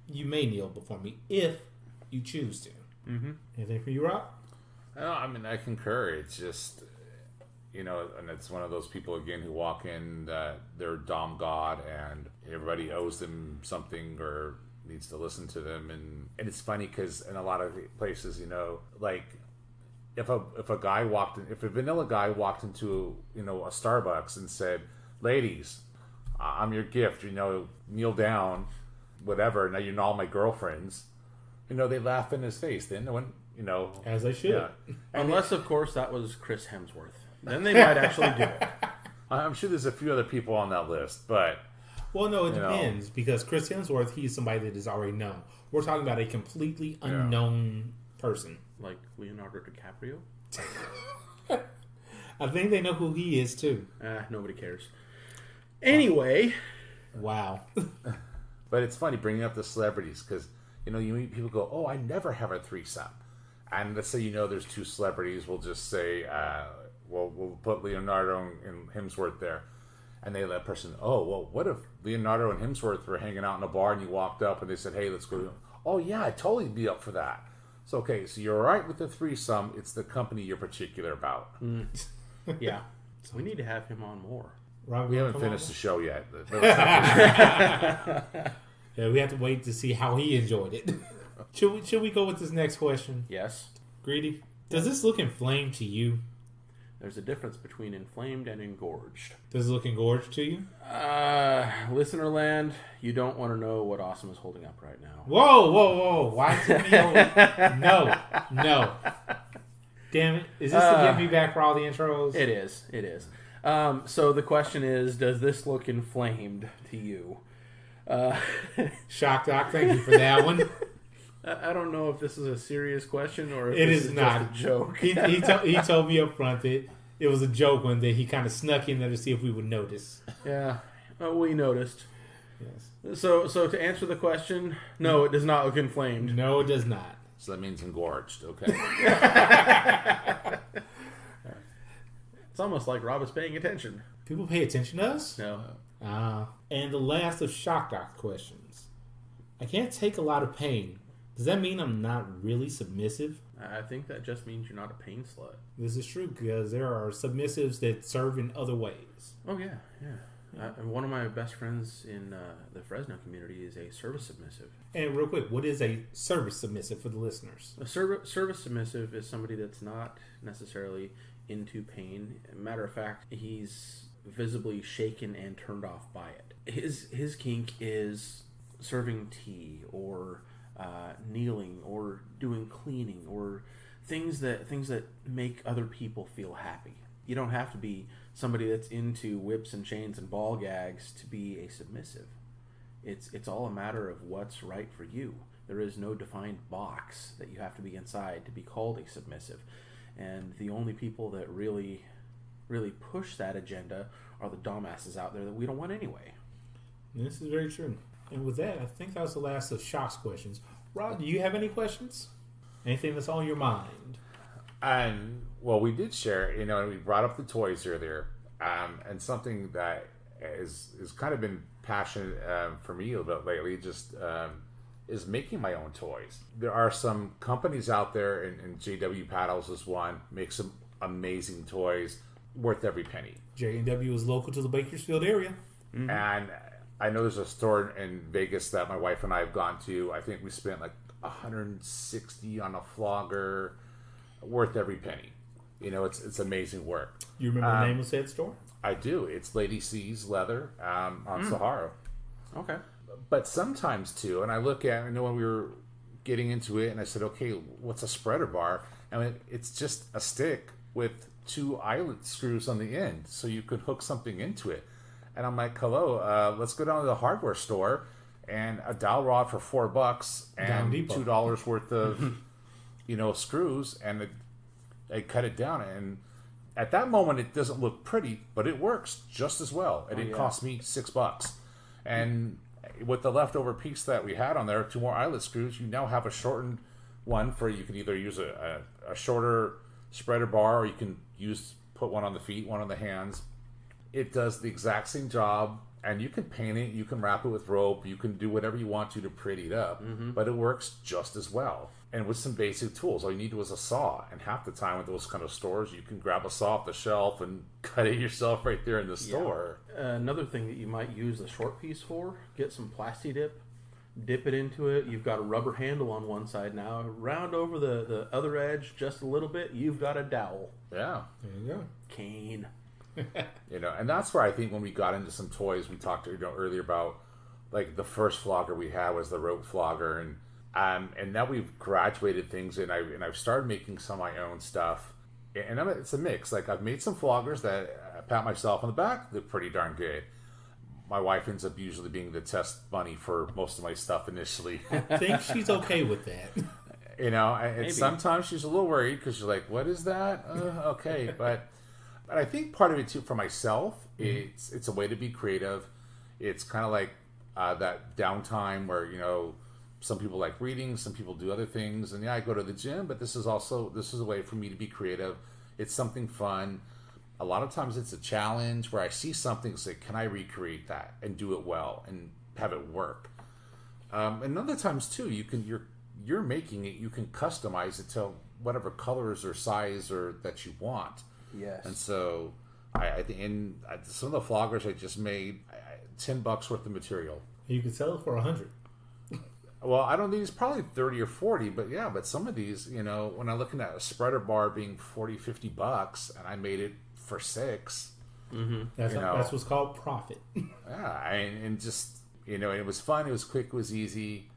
you may kneel before me if you choose to. Mm-hmm. Anything for you, Rob? No, I mean, I concur. It's just, and it's one of those people, again, who walk in that they're Dom God and everybody owes them something or needs to listen to them. And it's funny because in a lot of places, like if a guy if a vanilla guy walked into, a Starbucks and said, ladies, I'm your gift, kneel down, whatever. Now you're all my girlfriends. They laugh in his face. Then when, as they should. Yeah. Unless, of course, that was Chris Hemsworth. Then they might actually do it. I'm sure there's a few other people on that list, but... Well, no, it depends, because Chris Hemsworth, he's somebody that is already known. We're talking about a completely unknown person. Like Leonardo DiCaprio? I think they know who he is, too. Nobody cares. Anyway. Wow. But it's funny bringing up the celebrities, because, you meet people go, oh, I never have a threesome. And let's say, there's 2 celebrities, we'll just say, we'll put Leonardo and Hemsworth there. And they let a person, oh, well, what if Leonardo and Hemsworth were hanging out in a bar and you walked up and they said, hey, let's go. Oh, yeah, I'd totally be up for that. So, okay, so you're all right with the threesome. It's the company you're particular about. Yeah. So we need to have him on more. Rob, We haven't finished the show yet. Yeah, we have to wait to see how he enjoyed it. Should we go with this next question? Yes. Greedy, does this look inflamed to you? There's a difference between inflamed and engorged. Does it look engorged to you? Listener land, you don't want to know what Awesome is holding up right now. Whoa. Why is it me? No. Damn it. Is this to get me back for all the intros? It is. So the question is, does this look inflamed to you? Shock Doc, thank you for that one. I don't know if this is a serious question or if It this is is not just a joke. He told me up front that it was a joke one day. He kind of snuck in there to see if we would notice. Yeah, we noticed. Yes. So to answer the question, no, it does not look inflamed. No, it does not. So that means engorged. Okay. It's almost like Rob is paying attention. People pay attention to us? No. And the last of Shock Doc questions. I can't take a lot of pain. Does that mean I'm not really submissive? I think that just means you're not a pain slut. This is true because there are submissives that serve in other ways. Oh, yeah. One of my best friends in the Fresno community is a service submissive. And real quick, what is a service submissive for the listeners? A service submissive is somebody that's not necessarily into pain. Matter of fact, he's visibly shaken and turned off by it. His kink is serving tea or kneeling or doing cleaning or things that make other people feel happy. You don't have to be somebody that's into whips and chains and ball gags to be a submissive. It's all a matter of what's right for you. There is no defined box that you have to be inside to be called a submissive. And the only people that really push that agenda are the dumbasses out there that we don't want anyway. This is very true. And with that, I think that was the last of Shock's questions. Rob, do you have any questions? Anything that's on your mind? Well, we did share, we brought up the toys earlier, and something that is kind of been passionate for me a little bit lately, just is making my own toys. There are some companies out there, and JW Paddles is one, makes some amazing toys worth every penny. J&W is local to the Bakersfield area. Mm-hmm. And I know there's a store in Vegas that my wife and I have gone to. I think we spent like $160 on a flogger, worth every penny. It's amazing work. You remember the name of said store? I do. It's Lady C's Leather on Sahara. Okay. But sometimes too, and I know when we were getting into it, and I said, okay, what's a spreader bar? It's just a stick with 2 eyelet screws on the end, so you could hook something into it. And I'm like, hello, let's go down to the hardware store and a dowel rod for $4 and $2 worth of, screws, and I cut it down. And at that moment, it doesn't look pretty, but it works just as well. And it cost me $6. And with the leftover piece that we had on there, 2 more eyelet screws, you now have a shortened one for, you can either use a shorter spreader bar, or you can put one on the feet, one on the hands. It does the exact same job, and you can paint it, you can wrap it with rope, you can do whatever you want to pretty it up, but it works just as well. And with some basic tools, all you need was a saw. And half the time with those kind of stores, you can grab a saw off the shelf and cut it yourself right there in the store. Another thing that you might use the short piece for, get some Plasti dip it into it. You've got a rubber handle on one side now. Round over the other edge just a little bit, you've got a dowel. Yeah. There you go. Cane. And that's where I think when we got into some toys, we talked earlier about, like, the first flogger we had was the rope flogger, and now we've graduated things, and I've started making some of my own stuff, and it's a mix. Like, I've made some floggers that I pat myself on the back, they're pretty darn good. My wife ends up usually being the test bunny for most of my stuff initially. I think she's okay with that. And sometimes she's a little worried because she's like, "What is that?" Okay, but I think part of it too for myself, it's a way to be creative. It's kind of like that downtime where some people like reading, some people do other things, and I go to the gym, but this is a way for me to be creative. It's something fun. A lot of times it's a challenge where I see something and say, can I recreate that and do it well and have it work? And other times too, you're making it, you can customize it to whatever colors or size or that you want. Yes. And so I think some of the floggers I just made, $10 worth of material. You could sell it for $100. Well, I don't think it's probably 30 or 40, but some of these, when I'm looking at a spreader bar being $40-$50 and I made it for $6. Mm-hmm. That's what's called profit. Yeah, and just and it was fun, it was quick, it was easy,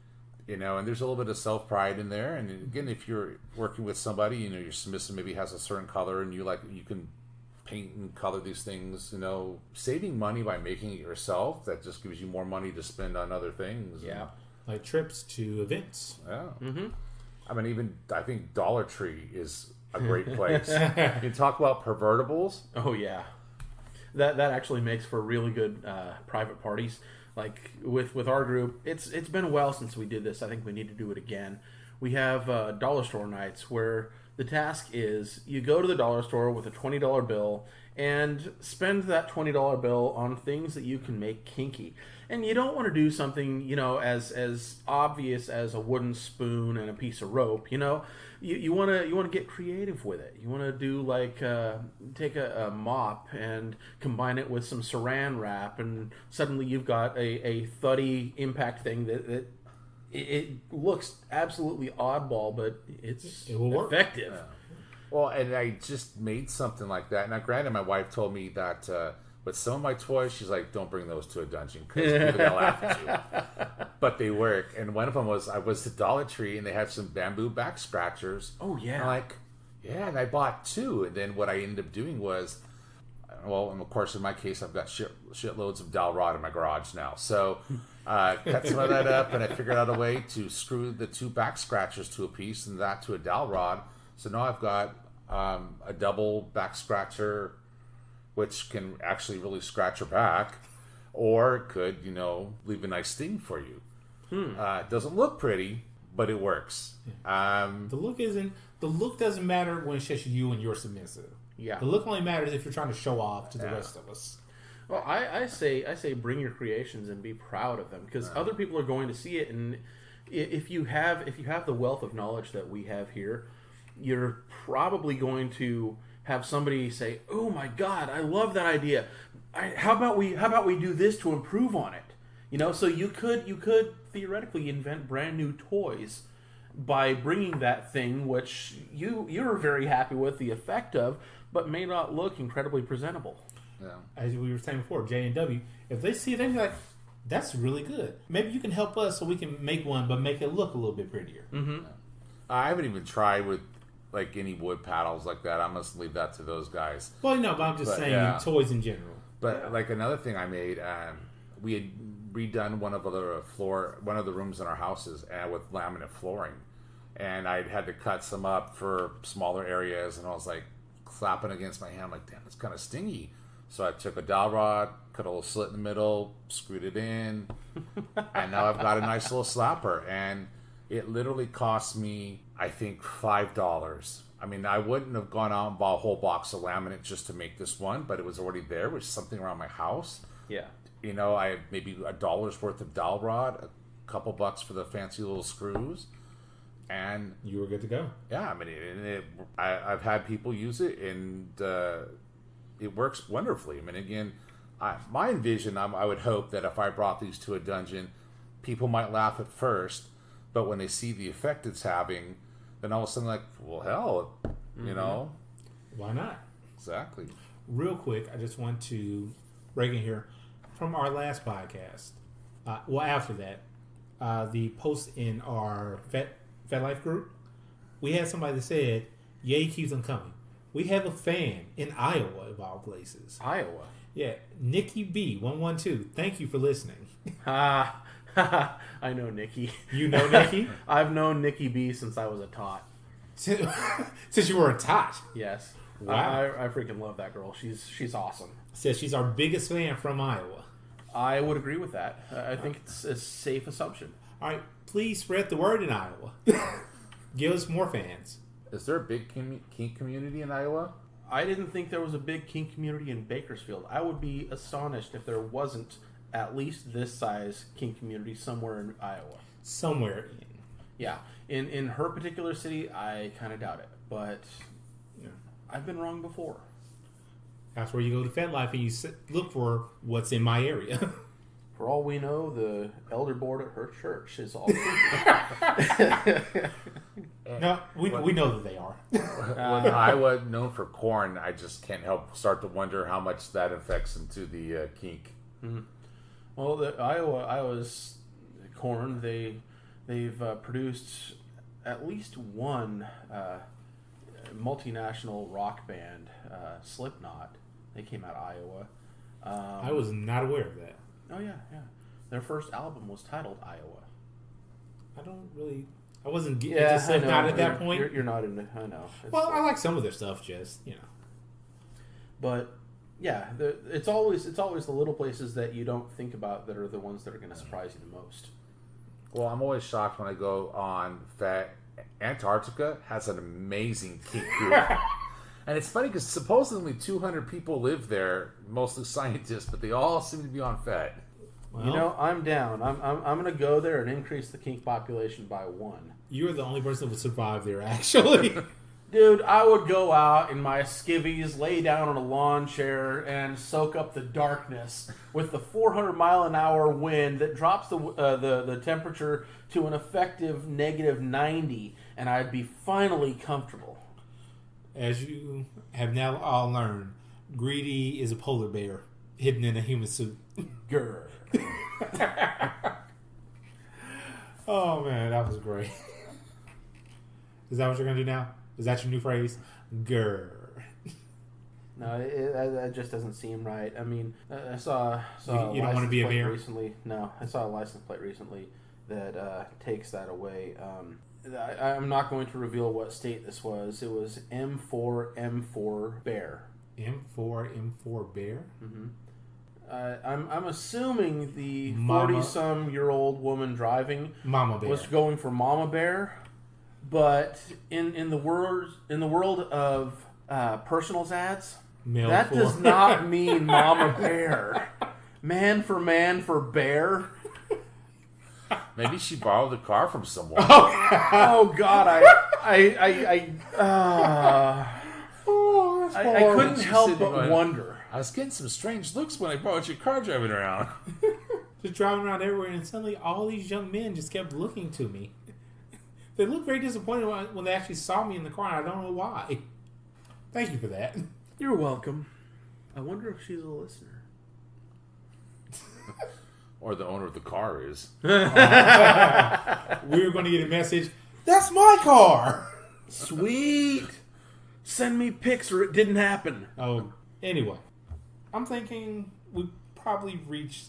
and there's a little bit of self pride in there. And again, if you're working with somebody, your submissive maybe has a certain color, and you can paint and color these things. You know, saving money by making it yourself, that just gives you more money to spend on other things. Yeah. Like trips to events. Yeah. Mm-hmm. I mean, I think Dollar Tree is a great place. You talk about pervertibles. Oh yeah, that actually makes for really good private parties. Like with our group, it's been a while since we did this. I think we need to do it again. We have dollar store nights where the task is you go to the dollar store with a $20 bill and spend that $20 bill on things that you can make kinky. And you don't want to do something, you know, as obvious as a wooden spoon and a piece of rope. You know, you want to get creative with it. You want to do like take a mop and combine it with some saran wrap, and suddenly you've got a thuddy impact thing that it looks absolutely oddball, but it will work. effective. Well, and I just made something like that. Now, granted, my wife told me that with some of my toys, she's like, don't bring those to a dungeon because people are going to laugh at you. But they work. And one of them was, I was at Dollar Tree and they had some bamboo back scratchers. Oh, yeah. I'm like, yeah, and I bought 2. And then what I ended up doing was, well, and of course, in my case, I've got shitloads of dowel rod in my garage now. So cut some of that up, and I figured out a way to screw the 2 back scratchers to a piece and that to a dowel rod. So now I've got a double back scratcher, which can actually really scratch your back, or it could, you know, leave a nice sting for you. It doesn't look pretty, but it works. The look doesn't matter when it's just you and you're submissive. Yeah. The look only matters if you're trying to show off to the rest of us. Well, I say bring your creations and be proud of them, because other people are going to see it, and if you have the wealth of knowledge that we have here, you're probably going to have somebody say, "Oh my God, I love that idea. How about we do this to improve on it?" You know, so you could theoretically invent brand new toys by bringing that thing which you're very happy with the effect of, but may not look incredibly presentable. Yeah. As we were saying before, J&W, if they see it, they're like, that's really good. Maybe you can help us so we can make one, but make it look a little bit prettier. Mm-hmm. I haven't even tried with like any wood paddles like that. I must leave that to those guys. Well, no, but I'm just saying toys in general. But like another thing I made, we had redone one of the rooms in our houses with laminate flooring, and I had to cut some up for smaller areas, and I was like slapping against my hand, like, damn, it's kind of stingy. So I took a dowel rod, cut a little slit in the middle, screwed it in, and now I've got a nice little slapper. And it literally cost me, I think, $5. I mean, I wouldn't have gone out and bought a whole box of laminate just to make this one, but it was already there, which is something around my house. Yeah. You know, I have maybe $1 worth of dowel rod, a couple bucks for the fancy little screws, and you were good to go. Yeah, I mean, I've had people use it, and it works wonderfully. I mean, again, my envision, I would hope that if I brought these to a dungeon, people might laugh at first, but when they see the effect it's having, then all of a sudden, like, well, hell, you know, why not? Exactly. Real quick, I just want to break in here from our last podcast. After that, the post in our FetLife group, we had somebody that said, "Yay keeps them coming." We have a fan in Iowa, of all places. Iowa. Yeah, Nikki B112. Thank you for listening. I know Nikki. You know Nikki? I've known Nikki B since I was a tot. Since you were a tot? Yes. Wow. I freaking love that girl. She's awesome. Says she's our biggest fan from Iowa. I would agree with that. I think it's a safe assumption. All right, please spread the word in Iowa. Give us more fans. Is there a big kink community in Iowa? I didn't think there was a big kink community in Bakersfield. I would be astonished if there wasn't at least this size kink community somewhere in Iowa. Somewhere. Yeah. In her particular city, I kind of doubt it. But I've been wrong before. That's where you go to FetLife and you look for what's in my area. For all we know, the elder board at her church is all. No, we know that they are. Well, Iowa, known for corn, I just can't help start to wonder how much that affects into the kink. Mm-hmm. Well, Iowa's corn, they've produced at least one multinational rock band, Slipknot. They came out of Iowa. I was not aware of that. Oh yeah. Their first album was titled Iowa. I wasn't getting Yeah, into Slipknot at that point. You're not into. I know. Well, I like some of their stuff, just But yeah, it's always the little places that you don't think about that are the ones that are going to surprise you the most. Well, I'm always shocked when I go on that Antarctica has an amazing kink group. And it's funny because supposedly 200 people live there, mostly scientists, but they all seem to be on FET. Well, You know, I'm down. I'm going to go there and increase the kink population by 1. you're the only person that would survive there, actually. Dude, I would go out in my skivvies, lay down on a lawn chair, and soak up the darkness with the 400-mile-an-hour wind that drops the temperature to an effective negative 90, and I'd be finally comfortable. As you have now all learned, Greedy is a polar bear hidden in a human suit. Grr. Oh, man, that was great. Is that what you're going to do now? Is that your new phrase? Grr. No, that just doesn't seem right. I mean, I saw You don't want to be a bear? recently. No, I saw a license plate recently that takes that away. I'm not going to reveal what state this was. It was M4 Bear. M4 bear? I'm assuming the Mama- 40-some-year-old woman driving Mama bear. was going for Mama Bear, but in the world of personals ads, Male that for- does not mean Mama Bear. Man for bear. Maybe she borrowed the car from someone. Oh God, I couldn't She's help sitting but going, wonder. I was getting some strange looks when I brought your car driving around. Just driving around everywhere, and suddenly all these young men just kept looking to me. They looked very disappointed when they actually saw me in the car, and I don't know why. Thank you for that. You're welcome. I wonder if she's a listener. Or the owner of the car is. We were going to get a message. That's my car. Sweet. Send me pics or it didn't happen. Oh, anyway, I'm thinking we probably reached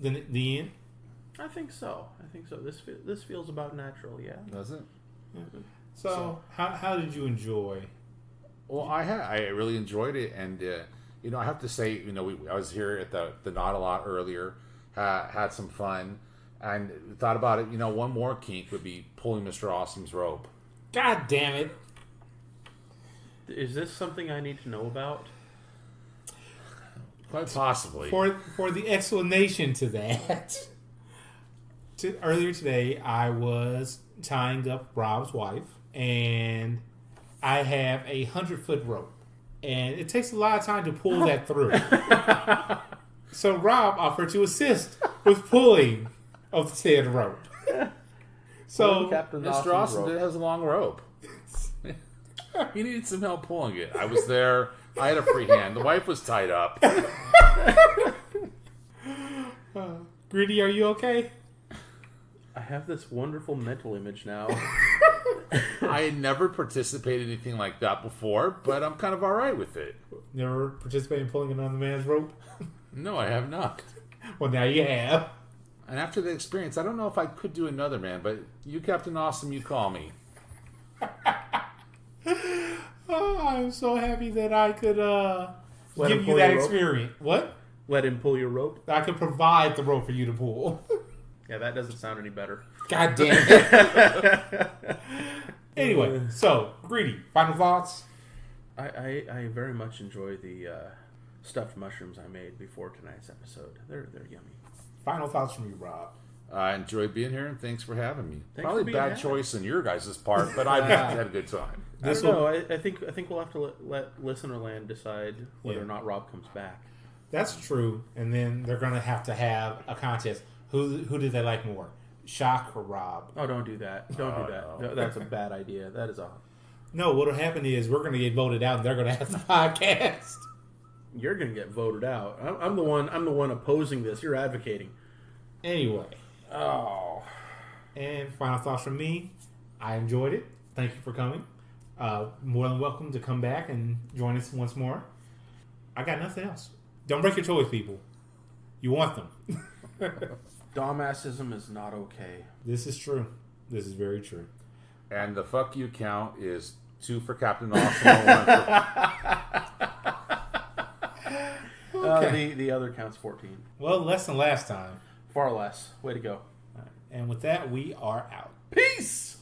the end. I think so. This feels about natural, yeah. Does it? So, how did you enjoy? Well, I really enjoyed it, and I have to say, I was here at the Not a Lot earlier, had some fun, and thought about it. One more kink would be pulling Mr. Awesome's rope. God damn it! Is this something I need to know about? Quite possibly. For the explanation to that, earlier today I was tying up Rob's wife, and I have a 100-foot rope, and it takes a lot of time to pull that through. So Rob offered to assist with pulling of the said rope. So Captain Mr. Awesome has a long rope. He needed some help pulling it. I was there. I had a free hand. The wife was tied up. Greedy, are you okay? I have this wonderful mental image now. I had never participated in anything like that before, but I'm kind of all right with it. Never participated in pulling another man's rope? No, I have not. Well, now you have. And after the experience, I don't know if I could do another, man, but you, Captain Awesome, you call me. Oh, I'm so happy that I could Let him give you pull that your rope? experience. What? Let him pull your rope? I could provide the rope for you to pull. Yeah, that doesn't sound any better. God damn it. Anyway, so, Greedy, final thoughts? I very much enjoy the stuffed mushrooms I made before tonight's episode. They're yummy. Final thoughts from you, Rob. I enjoyed being here, and thanks for having me. Thanks Probably for being bad happy. choice on your guys' part, but I've had a good time. I don't know. I think we'll have to let Listenerland decide whether Yeah. or not Rob comes back. That's true. And then they're going to have a contest. Who did they like more? Shock or Rob? Oh, don't do that. Don't do that. no. No, that's a bad idea. That is a... No, what'll happen is we're going to get voted out and they're going to have the podcast. You're going to get voted out. I'm the one opposing this. You're advocating. Anyway. Oh. And final thoughts from me. I enjoyed it. Thank you for coming. more than welcome to come back and join us once more. I got nothing else. Don't break your toys, people. You want them. Dumbassism is not okay. This is true. This is very true. And the fuck you count is 2 for Captain Awesome and 1 for... The other count's 14. Well, less than last time. Far less. Way to go. And with that, we are out. Peace!